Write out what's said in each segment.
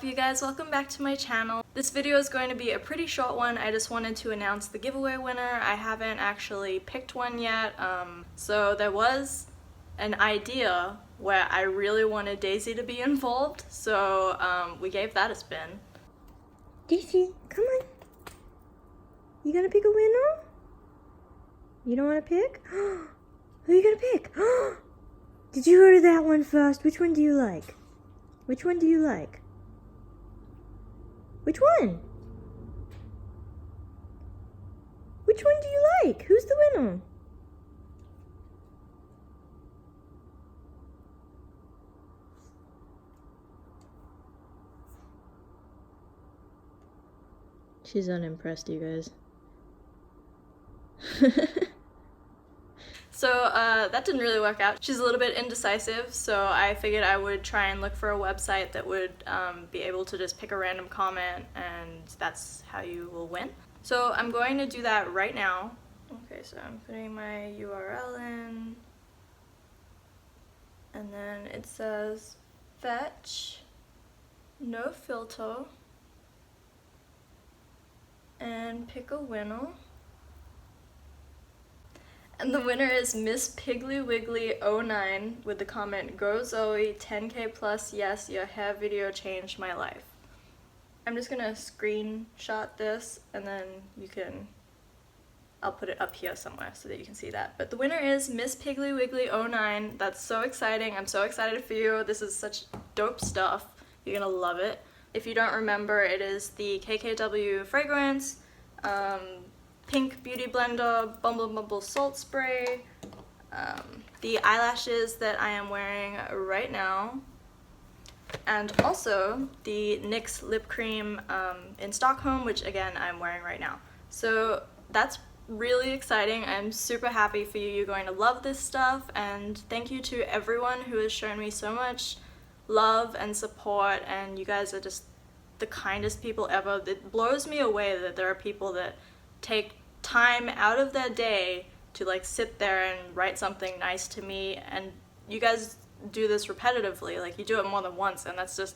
you guys? Welcome back to my channel. This video is going to be a pretty short one. I just wanted to announce the giveaway winner. I haven't actually picked one yet. So there was an idea where I really wanted Daisy to be involved, so we gave that a spin. Daisy, come on. You gonna pick a winner? You don't want to pick? Who are you gonna pick? Did you order that one first? Which one do you like? Which one do you like? Which one? Which one do you like? Who's the winner? She's unimpressed, you guys. So that didn't really work out. She's a little bit indecisive, so I figured I would try and look for a website that would be able to just pick a random comment, and that's how you will win. So I'm going to do that right now. Okay, so I'm putting my URL in, and then it says fetch, no filter, and pick a winner. And the winner is Miss Piggly Wiggly 09 with the comment, "Go Zoe, 10K plus, yes, your hair video changed my life." I'm just gonna screenshot this and then I'll put it up here somewhere so that you can see that. But the winner is Miss Piggly Wiggly 09. That's so exciting. I'm so excited for you. This is such dope stuff. You're gonna love it. If you don't remember, it is the KKW fragrance, Pink Beauty Blender Bumble Bumble Salt Spray, the eyelashes that I am wearing right now, and also the NYX lip cream in Stockholm, which again I'm wearing right now. So that's really exciting. I'm super happy for you. You're going to love this stuff, and thank you to everyone who has shown me so much love and support, and you guys are just the kindest people ever. It blows me away that there are people that take time out of their day to like sit there and write something nice to me, and you guys do this repetitively. Like, you do it more than once, and that's just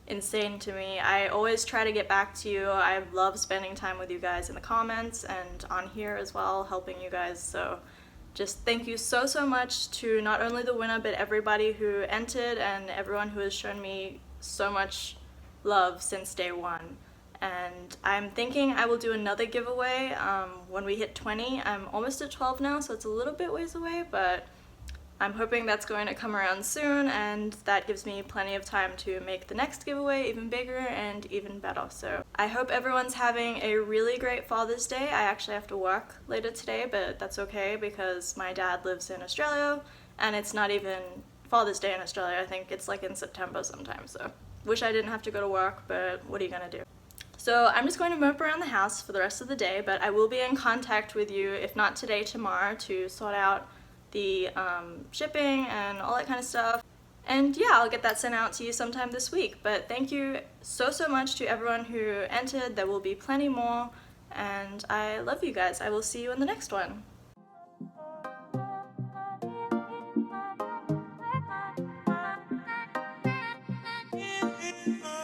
insane to me. I always try to get back to you. I love spending time with you guys in the comments and on here as well, helping you guys. So just thank you so much to not only the winner but everybody who entered and everyone who has shown me so much love since day one. And I'm thinking I will do another giveaway when we hit 20. I'm almost at 12 now, so it's a little bit ways away, but I'm hoping that's going to come around soon, and that gives me plenty of time to make the next giveaway even bigger and even better. So I hope everyone's having a really great Father's Day. I actually have to work later today, but that's okay because my dad lives in Australia, and it's not even Father's Day in Australia. I think it's like in September sometime, so wish I didn't have to go to work, but what are you gonna do? So I'm just going to mope around the house for the rest of the day, but I will be in contact with you, if not today, tomorrow, to sort out the shipping and all that kind of stuff. And yeah, I'll get that sent out to you sometime this week. But thank you so much to everyone who entered. There will be plenty more, and I love you guys. I will see you in the next one.